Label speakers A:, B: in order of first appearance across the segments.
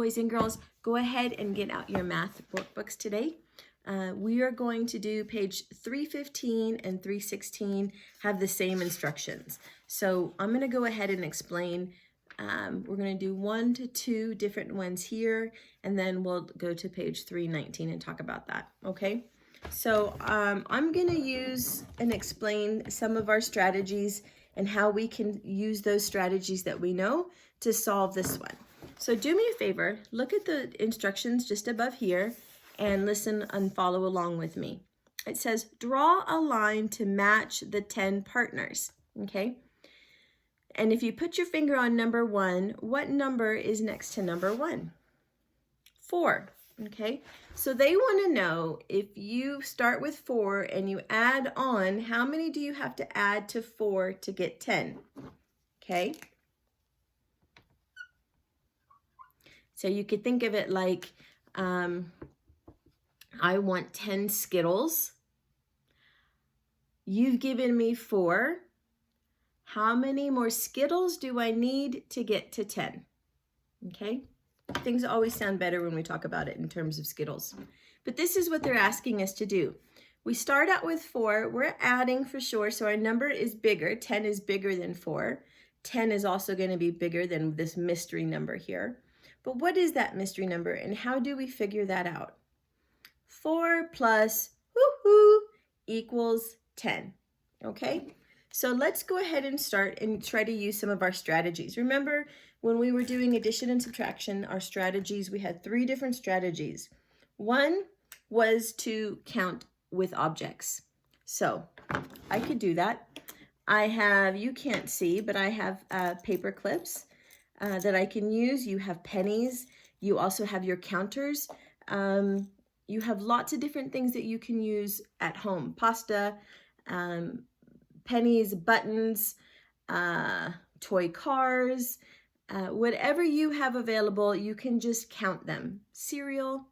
A: Boys and girls, go ahead and get out your math workbooks today. We are going to do page 315 and 316 have the same instructions. So I'm going to go ahead and explain. We're going to do 1 to 2 different ones here, and then we'll go to page 319 and talk about that. Okay? So I'm going to use and explain some of our strategies and how we can use those strategies that we know to solve this one. So do me a favor, look at the instructions just above here and listen and follow along with me. It says, draw a line to match the 10 partners, okay? And if you put your finger on number 1, what number is next to number 1? 4, okay? So they want to know if you start with 4 and you add on, how many do you have to add to 4 to get 10, okay? So you could think of it like, I want 10 Skittles. You've given me 4. How many more Skittles do I need to get to 10? Okay? Things always sound better when we talk about it in terms of Skittles. But this is what they're asking us to do. We start out with 4. We're adding for sure, so our number is bigger. 10 is bigger than 4. 10 is also going to be bigger than this mystery number here. But what is that mystery number, and how do we figure that out? 4 plus woo-hoo equals 10, okay? So let's go ahead and start and try to use some of our strategies. Remember, when we were doing addition and subtraction, our strategies, we had 3 different strategies. One was to count with objects. So I could do that. I have, you can't see, but I have paper clips that I can use. You have pennies. You also have your counters. You have lots of different things that you can use at home. Pasta, pennies, buttons, toy cars, whatever you have available, you can just count them. Cereal.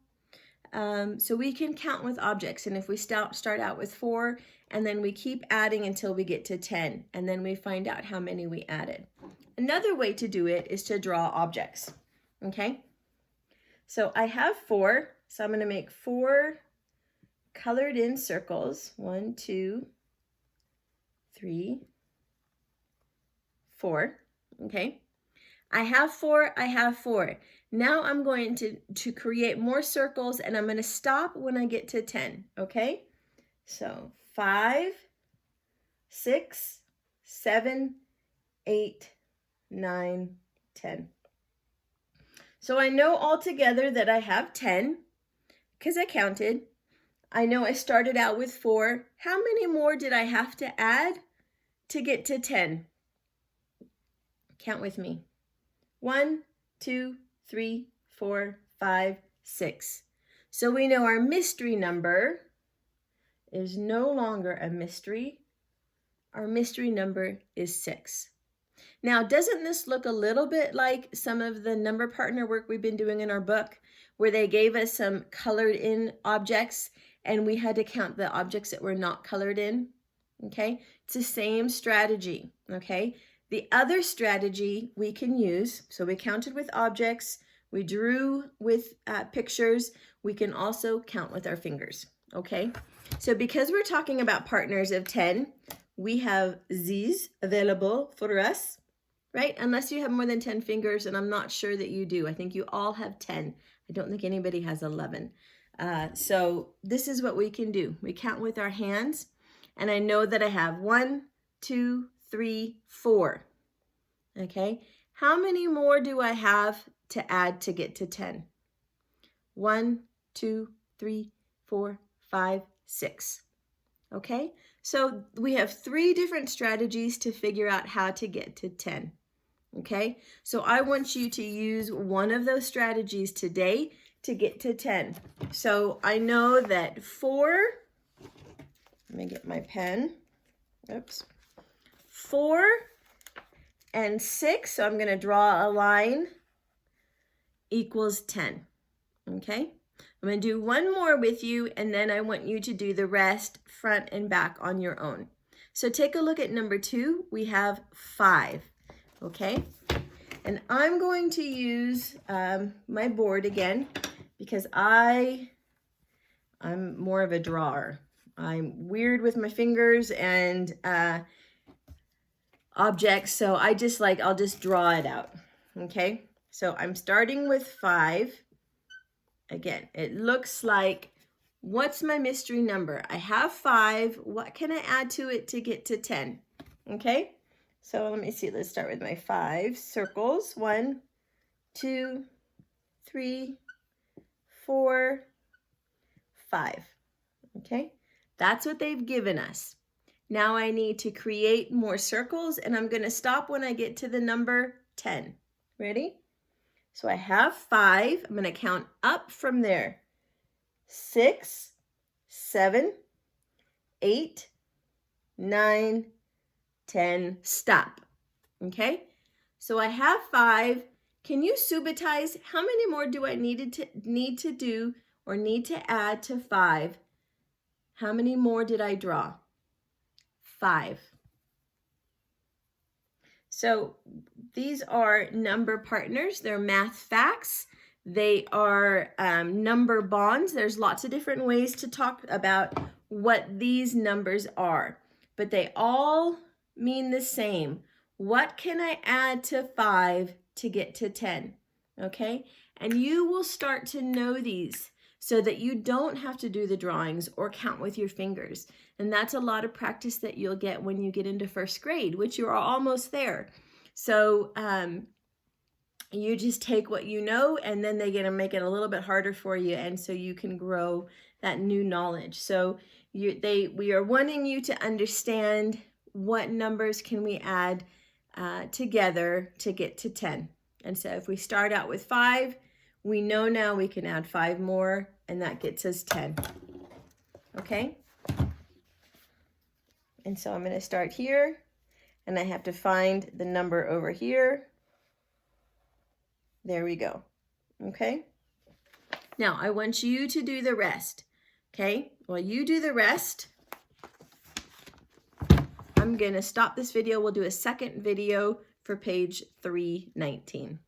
A: So we can count with objects. And if we start out with 4, and then we keep adding until we get to 10, and then we find out how many we added. Another way to do it is to draw objects, okay? So I have 4, so I'm going to make 4 colored in circles. 1, 2, 3, 4, okay? I have 4, I have 4. Now I'm going to create more circles, and I'm going to stop when I get to 10, okay? So 5, 6, 7, 8, 9, 10. So I know altogether that I have 10 because I counted. I know I started out with 4. How many more did I have to add to get to 10? Count with me. 1, 2, 3, 4, 5, 6. So we know our mystery number is no longer a mystery. Our mystery number is 6. Now, doesn't this look a little bit like some of the number partner work we've been doing in our book, where they gave us some colored in objects and we had to count the objects that were not colored in? Okay, it's the same strategy. Okay, the other strategy we can use, so we counted with objects, we drew with pictures, we can also count with our fingers. Okay, so because we're talking about partners of 10, we have these available for us, right? Unless you have more than 10 fingers, and I'm not sure that you do. I think you all have 10. I don't think anybody has 11. So this is what we can do. We count with our hands, and I know that I have 1, 2, 3, 4. Okay, how many more do I have to add to get to 10? 1, 2, 3, 4, 5, 6. Okay, so we have 3 different strategies to figure out how to get to 10. Okay, so I want you to use one of those strategies today to get to 10. So I know that 4, let me get my pen. Oops. 4 and 6, so I'm going to draw a line, equals 10. Okay, I'm going to do one more with you, and then I want you to do the rest front and back on your own. So take a look at number 2. We have 5. Okay, And I'm going to use my board again because I'm more of a drawer. I'm weird with my fingers and objects, so I'll just draw it out, okay? So I'm starting with 5. Again, it looks like, what's my mystery number? I have 5. What can I add to it to get to 10? Okay, so let me see. Let's start with my 5 circles. 1, 2, 3, 4, 5. Okay, that's what they've given us. Now I need to create more circles, and I'm going to stop when I get to the number 10. Ready? So I have 5. I'm going to count up from there. 6, 7, 8, 9, 10. Stop. Okay? So I have 5. Can you subitize? How many more do I need to do or need to add to 5? How many more did I draw? 5. So these are number partners. They're math facts. They are number bonds. There's lots of different ways to talk about what these numbers are, but they all mean the same. What can I add to 5 to get to 10? Okay, and you will start to know these so that you don't have to do the drawings or count with your fingers. And that's a lot of practice that you'll get when you get into first grade, which you are almost there. So you just take what you know, and then they're gonna make it a little bit harder for you, and so you can grow that new knowledge. So we are wanting you to understand what numbers can we add together to get to 10. And so if we start out with 5, we know now we can add 5 more, and that gets us 10. Okay? And so I'm going to start here, and I have to find the number over here. There we go. Okay? Now, I want you to do the rest. Okay? While you do the rest, I'm going to stop this video. We'll do a second video for page 319.